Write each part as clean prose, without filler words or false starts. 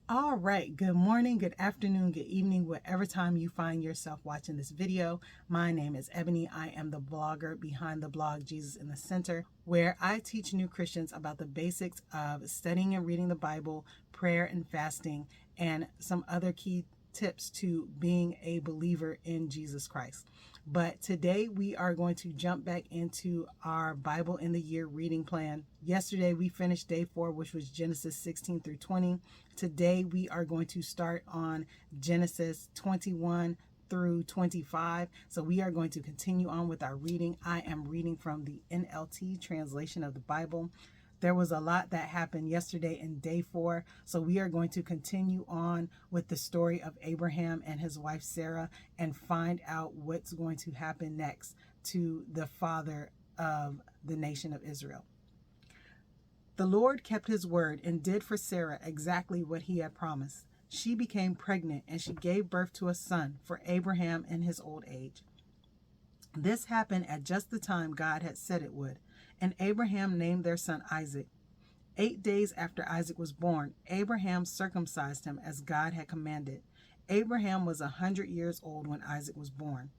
All right, good morning, good afternoon, good evening, whatever time you find yourself watching this video. My name is Ebony. I am the blogger behind the blog Jesus in the Center, where I teach new Christians about the basics of studying and reading the Bible, prayer and fasting, and some other key tips to being a believer in Jesus Christ. But today we are going to jump back into our Bible in the Year reading plan. Yesterday we finished day 4, which was Genesis 16 through 20. Today we are going to start on Genesis 21 through 25. So we are going to continue on with our reading. I am reading from the NLT translation of the Bible. There was a lot that happened yesterday in day 4, so we are going to continue on with the story of Abraham and his wife Sarah and find out what's going to happen next to the father of the nation of Israel. The Lord kept his word and did for Sarah exactly what he had promised. She became pregnant and she gave birth to a son for Abraham in his old age. This happened at just the time God had said it would, and Abraham named their son Isaac. 8 days after Isaac was born, Abraham circumcised him as God had commanded. Abraham was 100 years old when Isaac was born.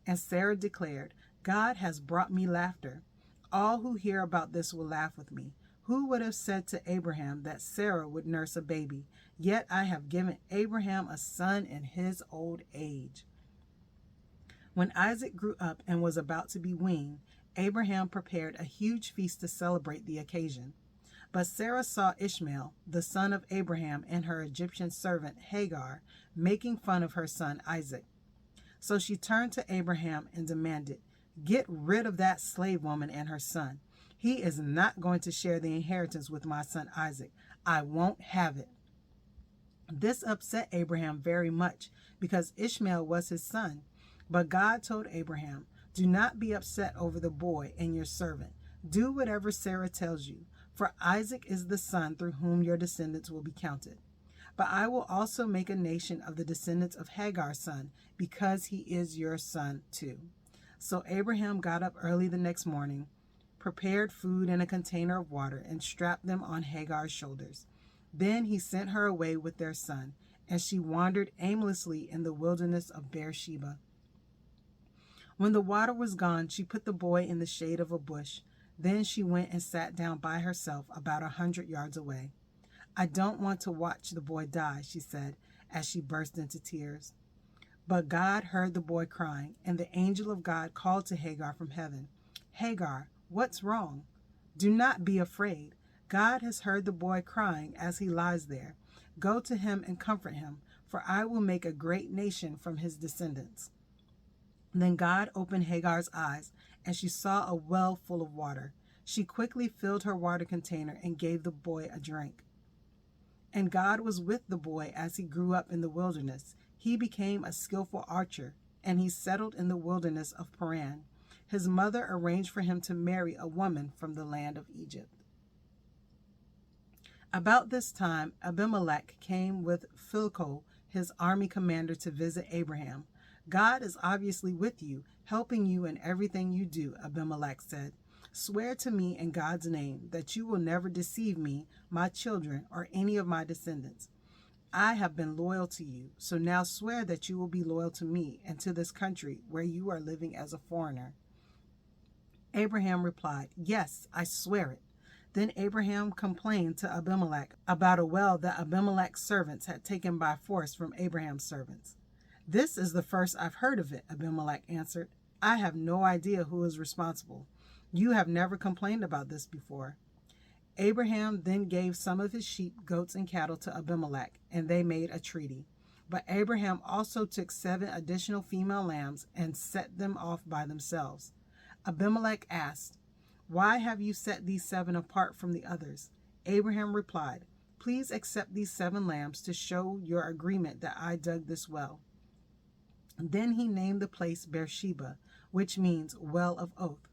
And Sarah declared, "God has brought me laughter. All who hear about this will laugh with me. Who would have said to Abraham that Sarah would nurse a baby? Yet I have given Abraham a son in his old age." When Isaac grew up and was about to be weaned, Abraham prepared a huge feast to celebrate the occasion. But Sarah saw Ishmael, the son of Abraham, and her Egyptian servant Hagar making fun of her son Isaac. So she turned to Abraham and demanded, "Get rid of that slave woman and her son. He is not going to share the inheritance with my son Isaac. I won't have it." This upset Abraham very much because Ishmael was his son. But God told Abraham, "Do not be upset over the boy and your servant. Do whatever Sarah tells you, for Isaac is the son through whom your descendants will be counted. But I will also make a nation of the descendants of Hagar's son, because he is your son too." So Abraham got up early the next morning, prepared food and a container of water, and strapped them on Hagar's shoulders. Then he sent her away with their son, and she wandered aimlessly in the wilderness of Beersheba. When the water was gone, she put the boy in the shade of a bush. Then she went and sat down by herself about 100 yards away. "I don't want to watch the boy die," she said, as she burst into tears. But God heard the boy crying, and the angel of God called to Hagar from heaven, "Hagar, what's wrong? Do not be afraid. God has heard the boy crying as he lies there. Go to him and comfort him, for I will make a great nation from his descendants." Then God opened Hagar's eyes, and she saw a well full of water. She quickly filled her water container and gave the boy a drink. And God was with the boy as he grew up in the wilderness. He became a skillful archer, and he settled in the wilderness of Paran. His mother arranged for him to marry a woman from the land of Egypt. About this time, Abimelech came with Phicol, his army commander, to visit Abraham. "God is obviously with you, helping you in everything you do," Abimelech said. "Swear to me in God's name that you will never deceive me, my children, or any of my descendants. I have been loyal to you, so now swear that you will be loyal to me and to this country where you are living as a foreigner." Abraham replied, "Yes, I swear it." Then Abraham complained to Abimelech about a well that Abimelech's servants had taken by force from Abraham's servants. "This is the first I've heard of it," Abimelech answered. "I have no idea who is responsible. You have never complained about this before." Abraham then gave some of his sheep, goats, and cattle to Abimelech, and they made a treaty. But Abraham also took 7 additional female lambs and set them off by themselves. Abimelech asked, "Why have you set these 7 apart from the others?" Abraham replied, "Please accept these 7 lambs to show your agreement that I dug this well." Then he named the place Beersheba, which means well of oath,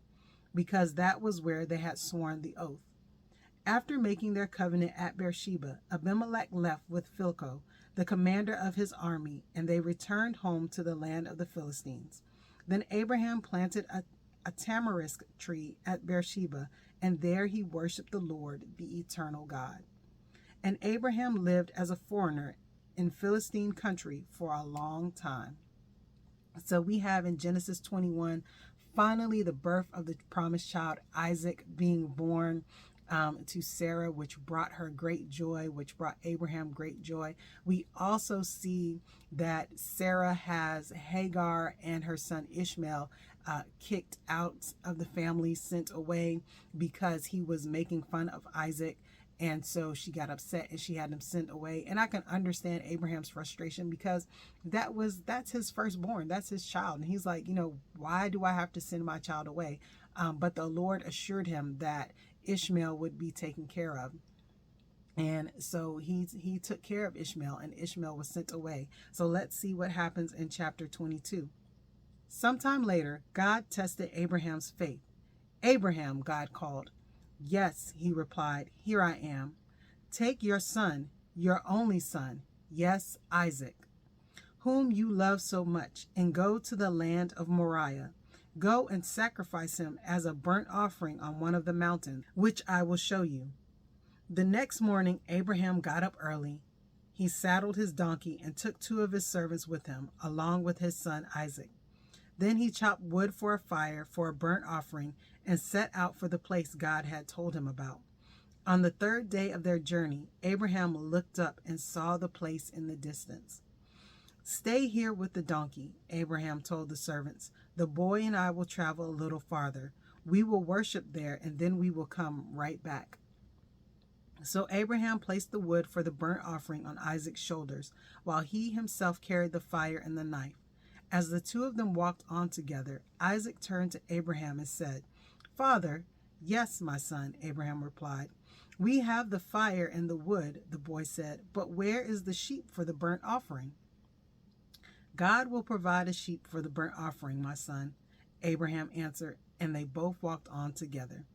because that was where they had sworn the oath. After making their covenant at Beersheba, Abimelech left with Phicol, the commander of his army, and they returned home to the land of the Philistines. Then Abraham planted a tamarisk tree at Beersheba, and there he worshipped the Lord, the eternal God. And Abraham lived as a foreigner in Philistine country for a long time. So we have in Genesis 21, finally the birth of the promised child, Isaac, being born to Sarah, which brought her great joy, which brought Abraham great joy. We also see that Sarah has Hagar and her son Ishmael kicked out of the family, sent away because he was making fun of Isaac. And so she got upset and she had him sent away. And I can understand Abraham's frustration because that's his firstborn. That's his child. And he's like, why do I have to send my child away? But the Lord assured him that Ishmael would be taken care of. And so he took care of Ishmael, and Ishmael was sent away. So let's see what happens in chapter 22. Sometime later, God tested Abraham's faith. Abraham, God called. Yes, he replied, here I am. Take your son, your only son, yes, Isaac, whom you love so much, and go to the land of Moriah. Go and sacrifice him as a burnt offering on one of the mountains, which I will show you. The next morning, Abraham got up early. He saddled his donkey and took 2 of his servants with him, along with his son Isaac. Then he chopped wood for a fire for a burnt offering and set out for the place God had told him about. On the 3rd day of their journey, Abraham looked up and saw the place in the distance. Stay here with the donkey, Abraham told the servants. The boy and I will travel a little farther. We will worship there, and then we will come right back. So Abraham placed the wood for the burnt offering on Isaac's shoulders, while he himself carried the fire and the knife. As the 2 of them walked on together, Isaac turned to Abraham and said, Father. Yes, my son, Abraham replied. We have the fire and the wood, the boy said, but where is the sheep for the burnt offering? God will provide a sheep for the burnt offering, my son, Abraham answered, and they both walked on together.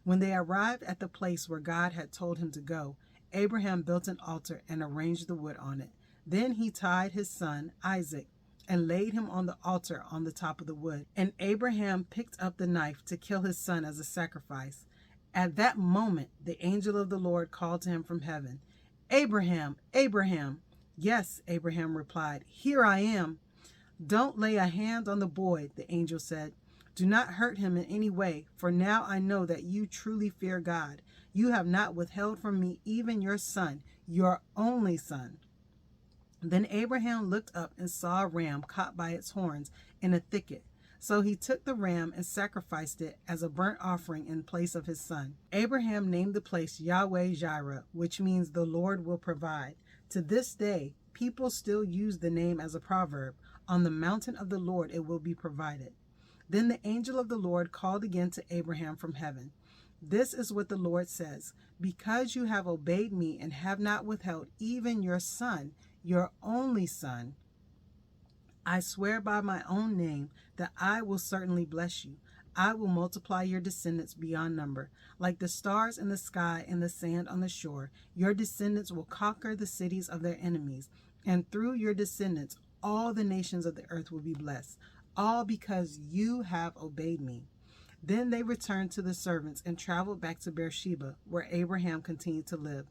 When they arrived at the place where God had told him to go, Abraham built an altar and arranged the wood on it. Then he tied his son, Isaac, and laid him on the altar on the top of the wood. And Abraham picked up the knife to kill his son as a sacrifice. At that moment, the angel of the Lord called to him from heaven, Abraham, Abraham. Yes, Abraham replied, here I am. Don't lay a hand on the boy, the angel said. Do not hurt him in any way, for now I know that you truly fear God. You have not withheld from me even your son, your only son. Then Abraham looked up and saw a ram caught by its horns in a thicket. So he took the ram and sacrificed it as a burnt offering in place of his son. Abraham named the place Yahweh Jireh, which means the Lord will provide. To this day, people still use the name as a proverb. On the mountain of the Lord it will be provided. Then the angel of the Lord called again to Abraham from heaven. This is what the Lord says, because you have obeyed me and have not withheld even your son, your only son, I swear by my own name that I will certainly bless you. I will multiply your descendants beyond number. Like the stars in the sky and the sand on the shore, your descendants will conquer the cities of their enemies. And through your descendants, all the nations of the earth will be blessed, all because you have obeyed me. Then they returned to the servants and traveled back to Beersheba, where Abraham continued to live.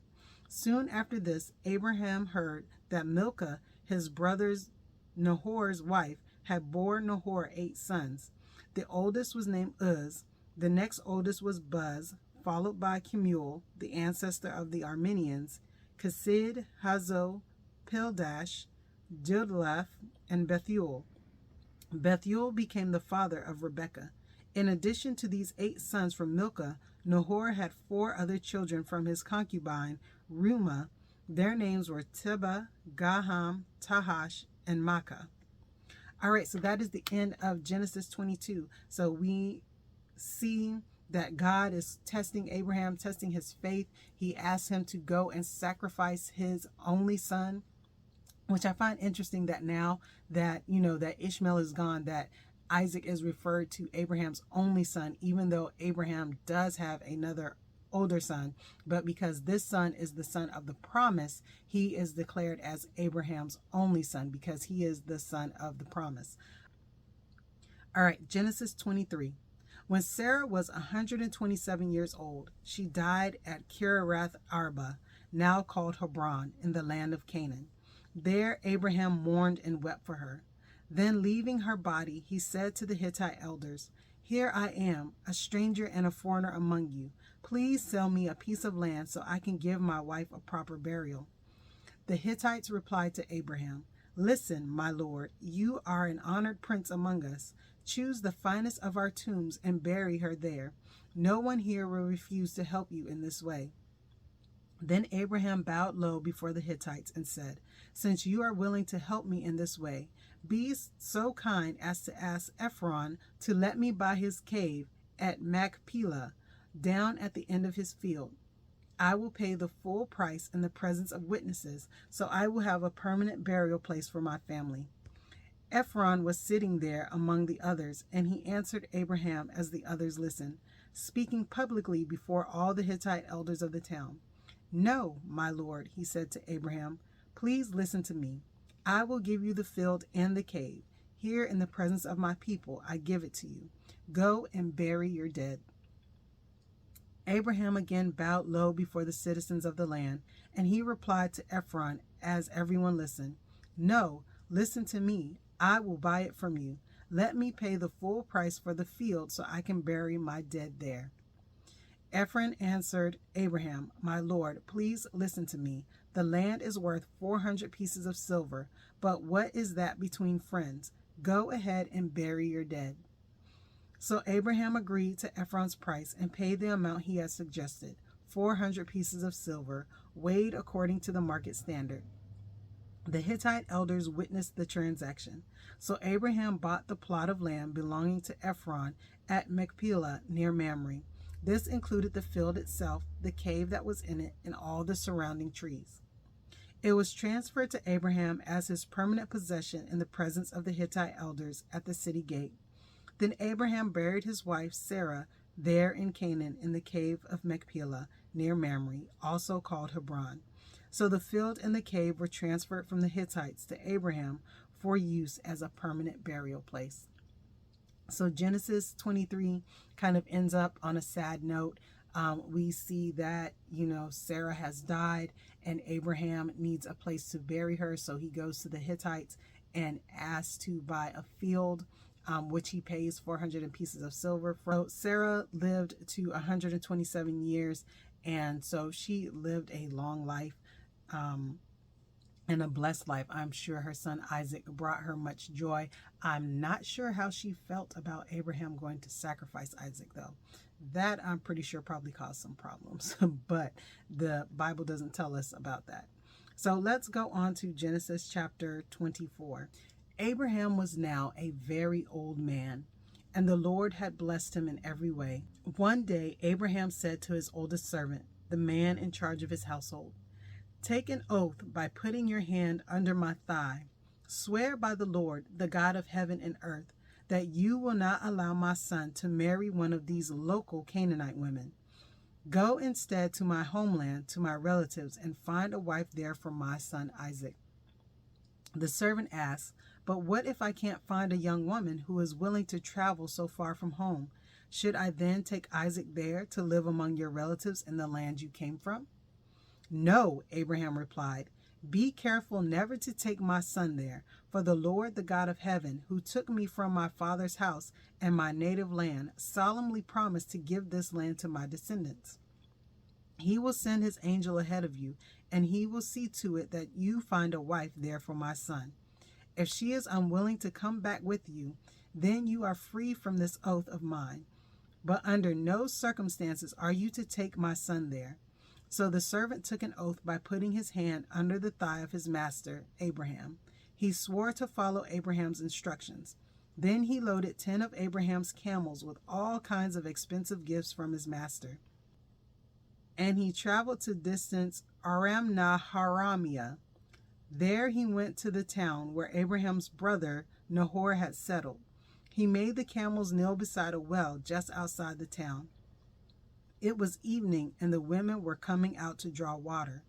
Soon after this, Abraham heard that Milcah, his brother's Nahor's wife, had borne Nahor 8 sons. The oldest was named Uz, the next oldest was Buz, followed by Kemuel, the ancestor of the Armenians, Kasid, Hazo, Pildash, Jidlaph, and Bethuel. Bethuel became the father of Rebekah. In addition to these 8 sons from Milcah, Nahor had 4 other children from his concubine, Reumah. Their names were Tibah, Gaham, Tahash, and Makkah. All right, so that is the end of Genesis 22. So we see that God is testing Abraham, testing his faith. He asked him to go and sacrifice his only son, which I find interesting that now that, that Ishmael is gone, that Isaac is referred to Abraham's only son, even though Abraham does have another older son. But because this son is the son of the promise, he is declared as Abraham's only son because he is the son of the promise. All right, Genesis 23. When Sarah was 127 years old, she died at Kiriath Arba. now called Hebron, in the land of Canaan. There Abraham mourned and wept for her. Then, leaving her body, he said to the Hittite elders, "Here I am, a stranger and a foreigner among you. Please sell me a piece of land so I can give my wife a proper burial." The Hittites replied to Abraham, "Listen, my lord, you are an honored prince among us. Choose the finest of our tombs and bury her there. No one here will refuse to help you in this way." Then Abraham bowed low before the Hittites and said, "Since you are willing to help me in this way, be so kind as to ask Ephron to let me buy his cave at Machpelah, down at the end of his field. I will pay the full price in the presence of witnesses, so I will have a permanent burial place for my family." Ephron was sitting there among the others, and he answered Abraham as the others listened, speaking publicly before all the Hittite elders of the town. "No, my lord," he said to Abraham, "please listen to me. I will give you the field and the cave. Here in the presence of my people, I give it to you. Go and bury your dead." Abraham again bowed low before the citizens of the land, and he replied to Ephron as everyone listened, "No, listen to me. I will buy it from you. Let me pay the full price for the field so I can bury my dead there." Ephron answered Abraham, "My lord, please listen to me. The land is worth 400 pieces of silver, but what is that between friends? Go ahead and bury your dead." So Abraham agreed to Ephron's price and paid the amount he had suggested, 400 pieces of silver, weighed according to the market standard. The Hittite elders witnessed the transaction. So Abraham bought the plot of land belonging to Ephron at Machpelah near Mamre. This included the field itself, the cave that was in it, and all the surrounding trees. It was transferred to Abraham as his permanent possession in the presence of the Hittite elders at the city gate. Then Abraham buried his wife Sarah there in Canaan in the cave of Machpelah near Mamre, also called Hebron. So the field and the cave were transferred from the Hittites to Abraham for use as a permanent burial place. So Genesis 23 kind of ends up on a sad note. We see that, Sarah has died and Abraham needs a place to bury her. So he goes to the Hittites and asks to buy a field, which he pays 400 pieces of silver for. So Sarah lived to 127 years. And so she lived a long life. And a blessed life. I'm sure her son Isaac brought her much joy. I'm not sure how she felt about Abraham going to sacrifice Isaac, though. That I'm pretty sure probably caused some problems, but the Bible doesn't tell us about that. So let's go on to Genesis chapter 24. Abraham was now a very old man, and the Lord had blessed him in every way. One day, Abraham said to his oldest servant, the man in charge of his household, "Take an oath by putting your hand under my thigh. Swear by the Lord, the God of heaven and earth, that you will not allow my son to marry one of these local Canaanite women. Go instead to my homeland, to my relatives, and find a wife there for my son Isaac." The servant asked, "But what if I can't find a young woman who is willing to travel so far from home? Should I then take Isaac there to live among your relatives in the land you came from?" "No," Abraham replied. "Be careful never to take my son there, for the Lord, the God of heaven, who took me from my father's house and my native land, solemnly promised to give this land to my descendants. He will send his angel ahead of you, and he will see to it that you find a wife there for my son. If she is unwilling to come back with you, then you are free from this oath of mine. But under no circumstances are you to take my son there." So the servant took an oath by putting his hand under the thigh of his master, Abraham. He swore to follow Abraham's instructions. Then he loaded 10 of Abraham's camels with all kinds of expensive gifts from his master. And he traveled to distant Aram Naharamiah. There he went to the town where Abraham's brother Nahor had settled. He made the camels kneel beside a well just outside the town. It was evening, and the women were coming out to draw water.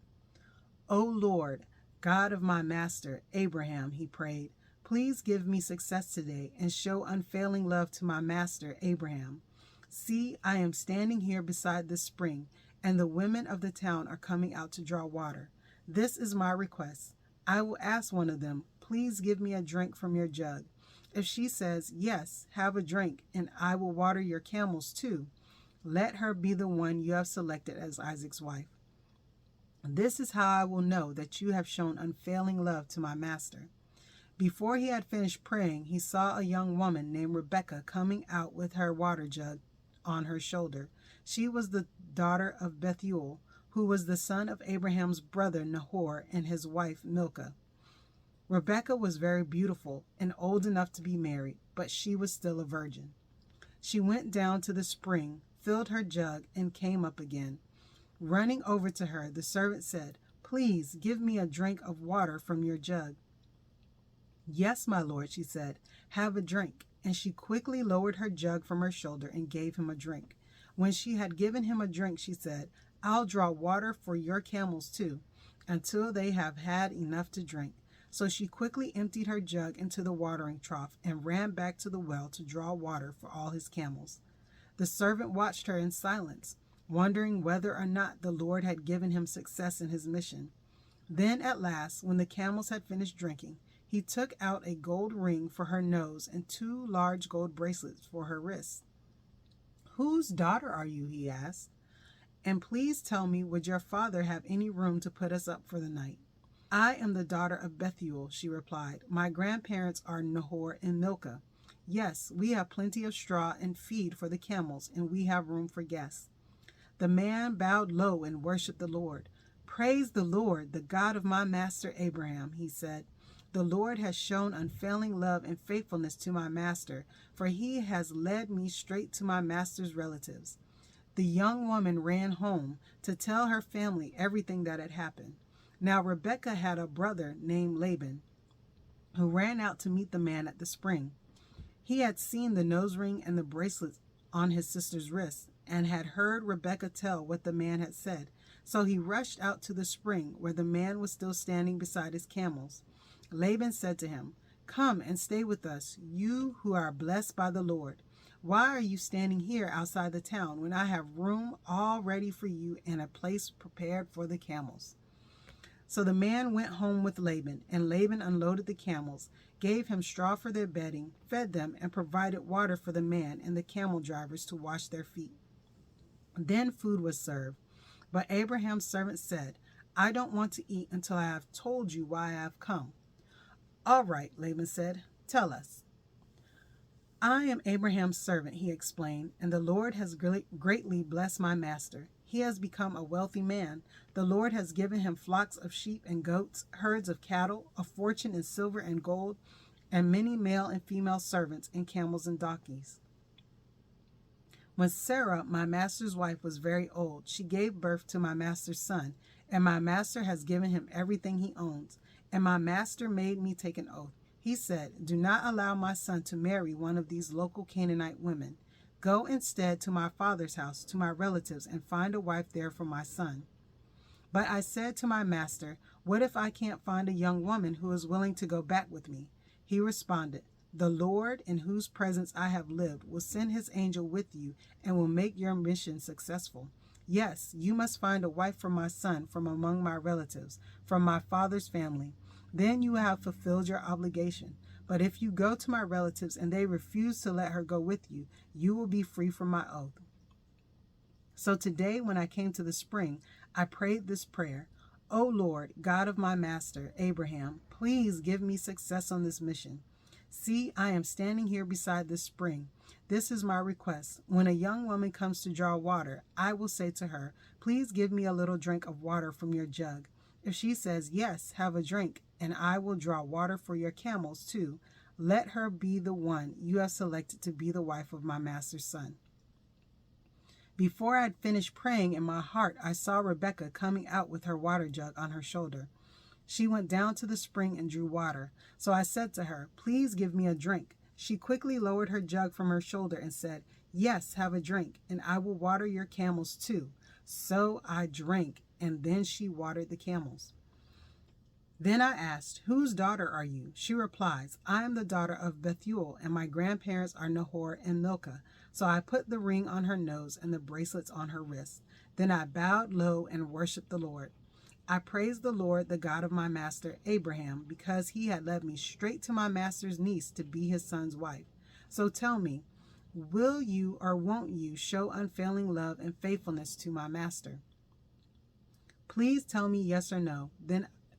"O Lord, God of my master Abraham," he prayed, "please give me success today and show unfailing love to my master Abraham. See, I am standing here beside this spring, and the women of the town are coming out to draw water. This is my request. I will ask one of them, please give me a drink from your jug. If she says, yes, have a drink, and I will water your camels too, let her be the one you have selected as Isaac's wife. This is how I will know that you have shown unfailing love to my master. Before he had finished praying, he saw a young woman named Rebekah coming out with her water jug on her shoulder. She was the daughter of Bethuel, who was the son of Abraham's brother Nahor and his wife Milcah. Rebekah was very beautiful and old enough to be married, but she was still a virgin. She went down to the spring, filled her jug, and came up again. Running over to her, the servant said, please give me a drink of water from your jug. Yes, my lord, she said, have a drink. And she quickly lowered her jug from her shoulder and gave him a drink. When she had given him a drink, she said, I'll draw water for your camels too, until they have had enough to drink. So she quickly emptied her jug into the watering trough and ran back to the well to draw water for all his camels. The servant watched her in silence, wondering whether or not the Lord had given him success in his mission. Then at last, when the camels had finished drinking, he took out a gold ring for her nose and 2 large gold bracelets for her wrists. Whose daughter are you? He asked. And please tell me, would your father have any room to put us up for the night? I am the daughter of Bethuel, she replied. My grandparents are Nahor and Milcah. Yes, we have plenty of straw and feed for the camels, and we have room for guests. The man bowed low and worshipped the Lord. Praise the Lord, the God of my master Abraham, he said. The Lord has shown unfailing love and faithfulness to my master, for he has led me straight to my master's relatives. The young woman ran home to tell her family everything that had happened. Now Rebekah had a brother named Laban, who ran out to meet the man at the spring. He had seen the nose ring and the bracelets on his sister's wrists, and had heard Rebekah tell what the man had said. So he rushed out to the spring, where the man was still standing beside his camels. Laban said to him, Come and stay with us, you who are blessed by the Lord. Why are you standing here outside the town when I have room all ready for you and a place prepared for the camels? So the man went home with Laban, and Laban unloaded the camels, gave him straw for their bedding, fed them, and provided water for the man and the camel drivers to wash their feet. Then food was served. But Abraham's servant said, I don't want to eat until I have told you why I have come. All right, Laban said, tell us. I am Abraham's servant, he explained, and the Lord has greatly blessed my master. He has become a wealthy man. The Lord has given him flocks of sheep and goats, herds of cattle, a fortune in silver and gold, and many male and female servants and camels and donkeys. When Sarah, my master's wife, was very old, she gave birth to my master's son, and my master has given him everything he owns. And my master made me take an oath. He said, Do not allow my son to marry one of these local Canaanite women. Go instead to my father's house, to my relatives, and find a wife there for my son. But I said to my master, What if I can't find a young woman who is willing to go back with me? He responded, The Lord, in whose presence I have lived, will send his angel with you and will make your mission successful. Yes, you must find a wife for my son from among my relatives, from my father's family. Then you have fulfilled your obligation. But if you go to my relatives and they refuse to let her go with you, you will be free from my oath. So today, when I came to the spring, I prayed this prayer. O Lord, God of my master, Abraham, please give me success on this mission. See, I am standing here beside this spring. This is my request. When a young woman comes to draw water, I will say to her, Please give me a little drink of water from your jug. If she says, Yes, have a drink, and I will draw water for your camels too, let her be the one you have selected to be the wife of my master's son. Before I had finished praying in my heart, I saw Rebekah coming out with her water jug on her shoulder. She went down to the spring and drew water. So I said to her, Please give me a drink. She quickly lowered her jug from her shoulder and said, Yes, have a drink, and I will water your camels too. So I drank, and then she watered the camels. Then I asked, Whose daughter are you? She replies, I am the daughter of Bethuel, and my grandparents are Nahor and Milcah. So I put the ring on her nose and the bracelets on her wrists. Then I bowed low and worshiped the Lord. I praised the Lord, the God of my master Abraham, because he had led me straight to my master's niece to be his son's wife. So tell me, will you or won't you show unfailing love and faithfulness to my master? Please tell me yes or no.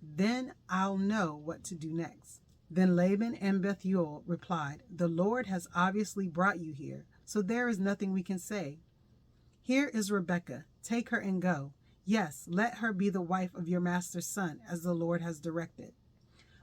Then I'll know what to do next. Then Laban and Bethuel replied, the Lord has obviously brought you here, so there is nothing we can say. Here is Rebekah. Take her and go. Yes, let her be the wife of your master's son, as the Lord has directed.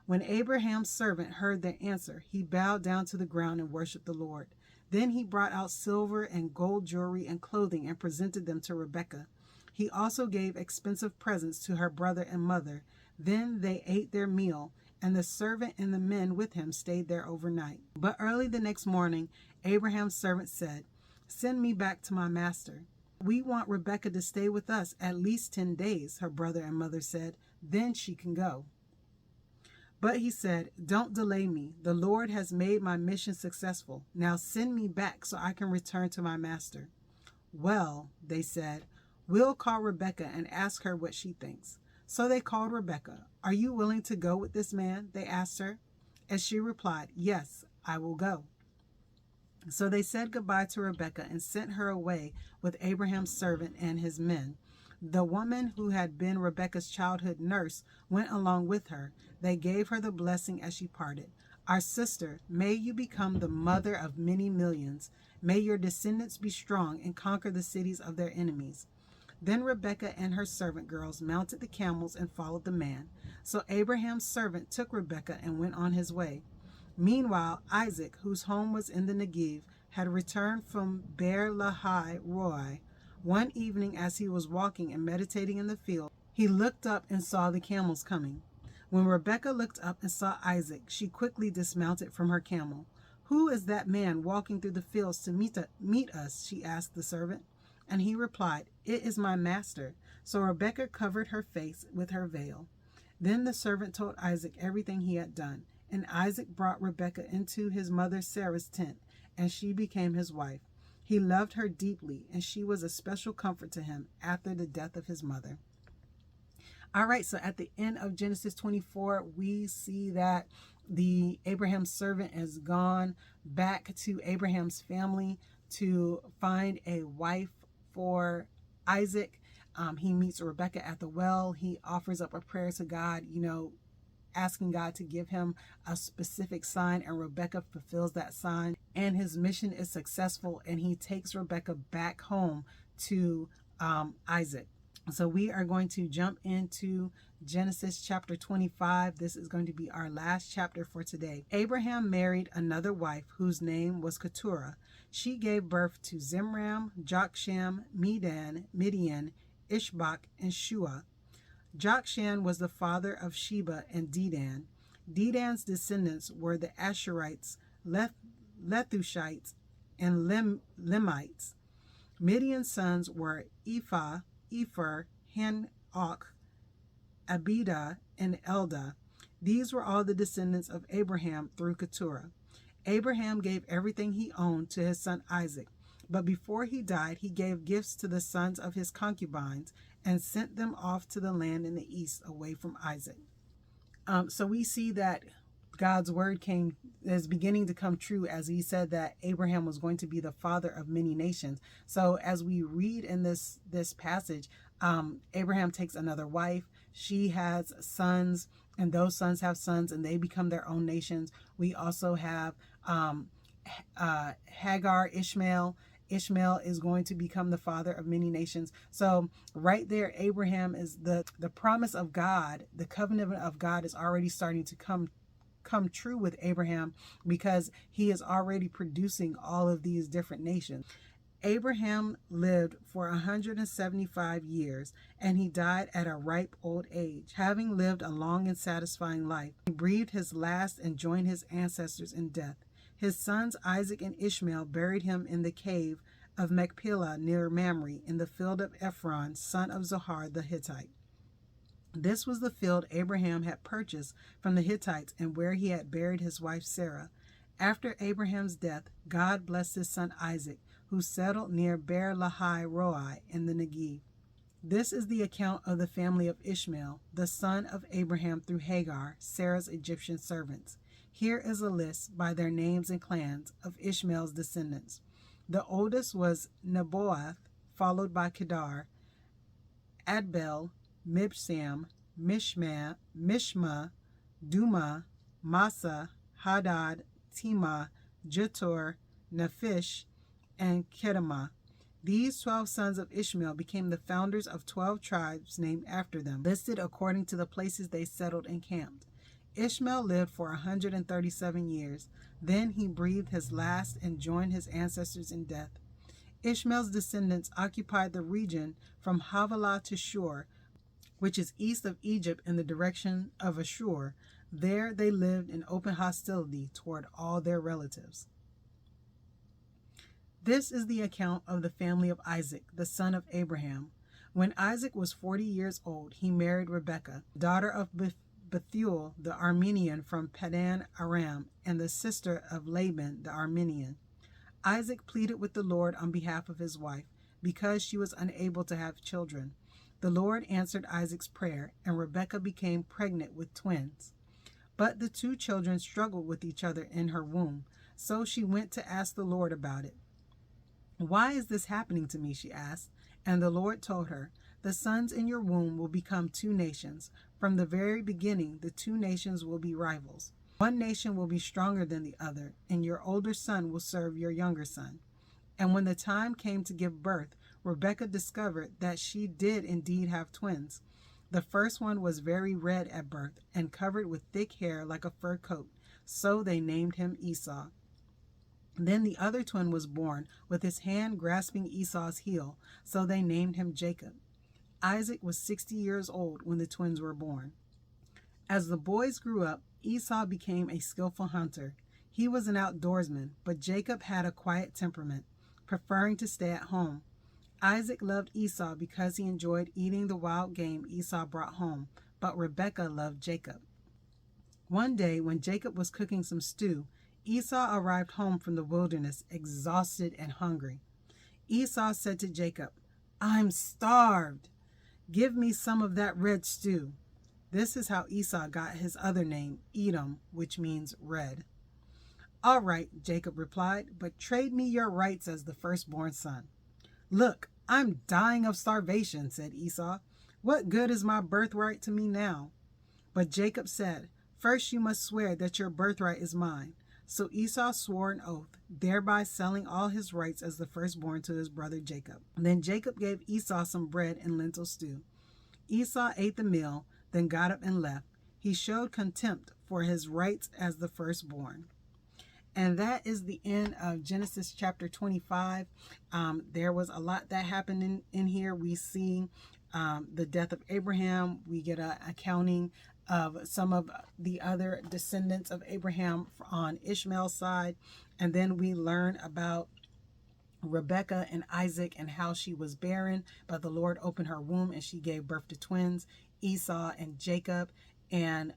When Abraham's servant heard their answer, he bowed down to the ground and worshipped the Lord. Then he brought out silver and gold jewelry and clothing and presented them to Rebekah. He also gave expensive presents to her brother and mother. Then they ate their meal, and the servant and the men with him stayed there overnight. But early the next morning, Abraham's servant said, send me back to my master. We want Rebekah to stay with us at least 10 days, her brother and mother said. Then she can go. But he said, don't delay me. The Lord has made my mission successful. Now send me back so I can return to my master. Well, they said, we'll call Rebekah and ask her what she thinks. So they called Rebekah. Are you willing to go with this man? They asked her. And she replied, yes, I will go. So they said goodbye to Rebekah and sent her away with Abraham's servant and his men. The woman who had been Rebekah's childhood nurse went along with her. They gave her the blessing as she parted. Our sister, may you become the mother of many millions. May your descendants be strong and conquer the cities of their enemies. Then Rebekah and her servant girls mounted the camels and followed the man. So Abraham's servant took Rebekah and went on his way. Meanwhile, Isaac, whose home was in the Negev, had returned from Beer Lahai Roi. One evening as he was walking and meditating in the field, he looked up and saw the camels coming. When Rebekah looked up and saw Isaac, she quickly dismounted from her camel. Who is that man walking through the fields to meet us? She asked the servant. And he replied, it is my master. So Rebekah covered her face with her veil. Then the servant told Isaac everything he had done. And Isaac brought Rebekah into his mother Sarah's tent, and she became his wife. He loved her deeply, and she was a special comfort to him after the death of his mother. All right, so at the end of Genesis 24, we see that Abraham's servant has gone back to Abraham's family to find a wife for Isaac. He meets Rebekah at the well. He offers up a prayer to God, asking God to give him a specific sign, and Rebekah fulfills that sign, and his mission is successful, and he takes Rebekah back home to Isaac. So we are going to jump into Genesis chapter 25. This is going to be our last chapter for today. Abraham married another wife whose name was Keturah. She gave birth to Zimram, Jokshan, Medan, Midian, Ishbak, and Shua. Jokshan was the father of Sheba and Dedan. Dedan's descendants were the Asherites, Lethushites, and Lemites. Midian's sons were Ephah, Epher, Hanok, Abida, and Eldah. These were all the descendants of Abraham through Keturah. Abraham gave everything he owned to his son Isaac, but before he died, he gave gifts to the sons of his concubines and sent them off to the land in the east away from Isaac. So we see that God's word is beginning to come true, as he said that Abraham was going to be the father of many nations. So as we read in this passage, Abraham takes another wife. She has sons, and those sons have sons, and they become their own nations. We also have Hagar, Ishmael. Ishmael is going to become the father of many nations. So right there, Abraham is the promise of God. The covenant of God is already starting to come true with Abraham, because he is already producing all of these different nations. Abraham lived for 175 years, and he died at a ripe old age, having lived a long and satisfying life. He breathed his last and joined his ancestors in death. His sons Isaac and Ishmael buried him in the cave of Machpelah near Mamre, in the field of Ephron, son of Zohar the Hittite. This was the field Abraham had purchased from the Hittites, and where he had buried his wife Sarah. After Abraham's death, God blessed his son Isaac, who settled near Beer Lahai Roi in the Negev. This is the account of the family of Ishmael, the son of Abraham through Hagar, Sarah's Egyptian servants. Here is a list by their names and clans of Ishmael's descendants. The oldest was Nebaioth, followed by Kedar, Adbel, Mibsam, Mishma, Duma, Massa, Hadad, Tema, Jetur, Nephish, and Kedemah. These 12 sons of Ishmael became the founders of 12 tribes named after them, listed according to the places they settled and camped. Ishmael lived for 137 years. Then he breathed his last and joined his ancestors in death. Ishmael's descendants occupied the region from Havilah to Shur, which is east of Egypt in the direction of Ashur. There they lived in open hostility toward all their relatives. This is the account of the family of Isaac, the son of Abraham. When Isaac was 40 years old, he married Rebekah, daughter of Bethuel the Aramean from Padan Aram, and the sister of Laban the Aramean. Isaac pleaded with the Lord on behalf of his wife, because she was unable to have children. The Lord answered Isaac's prayer, and Rebekah became pregnant with twins. But the two children struggled with each other in her womb, so she went to ask the Lord about it. "Why is this happening to me?" she asked. And the Lord told her, "The sons in your womb will become two nations. From the very beginning, the two nations will be rivals. One nation will be stronger than the other, and your older son will serve your younger son." And when the time came to give birth, Rebekah discovered that she did indeed have twins. The first one was very red at birth and covered with thick hair like a fur coat, so they named him Esau. Then the other twin was born with his hand grasping Esau's heel, so they named him Jacob. Isaac was 60 years old when the twins were born. As the boys grew up, Esau became a skillful hunter. He was an outdoorsman, but Jacob had a quiet temperament, preferring to stay at home. Isaac loved Esau because he enjoyed eating the wild game Esau brought home, but Rebekah loved Jacob. One day, when Jacob was cooking some stew, Esau arrived home from the wilderness, exhausted and hungry. Esau said to Jacob, "I'm starved. Give me some of that red stew." This is how Esau got his other name, Edom, which means red. "All right," Jacob replied, "but trade me your rights as the firstborn son." "Look, I'm dying of starvation," said Esau. "What good is my birthright to me now?" But Jacob said, "First you must swear that your birthright is mine." So Esau swore an oath, thereby selling all his rights as the firstborn to his brother Jacob. Then Jacob gave Esau some bread and lentil stew. Esau ate the meal, then got up and left. He showed contempt for his rights as the firstborn. And that is the end of Genesis chapter 25. There was a lot that happened in here. We see the death of Abraham. We get an accounting of some of the other descendants of Abraham on Ishmael's side. And then we learn about Rebekah and Isaac and how she was barren, but the Lord opened her womb and she gave birth to twins, Esau and Jacob. And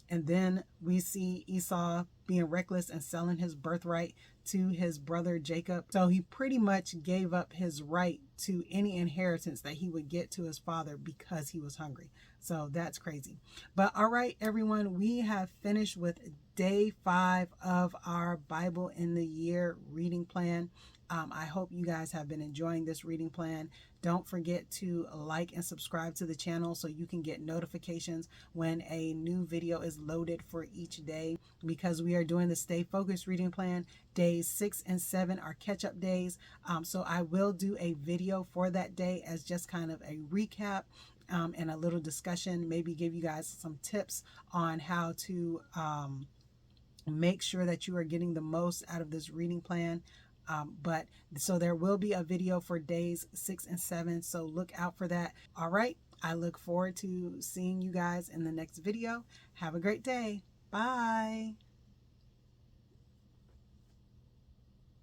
then we see Esau being reckless and selling his birthright to his brother Jacob. So he pretty much gave up his right to any inheritance that he would get to his father because he was hungry. So that's crazy. But all right, everyone, we have finished with day 5 of our Bible in the Year reading plan. I hope you guys have been enjoying this reading plan. Don't forget to like and subscribe to the channel so you can get notifications when a new video is loaded for each day, because we are doing the Stay Focused reading plan. Days 6 and 7 are catch-up days. So I will do a video for that day as just kind of a recap and a little discussion, maybe give you guys some tips on how to make sure that you are getting the most out of this reading plan. So there will be a video for days 6 and 7, so look out for that. All right, I look forward to seeing you guys in the next video. Have a great day. Bye.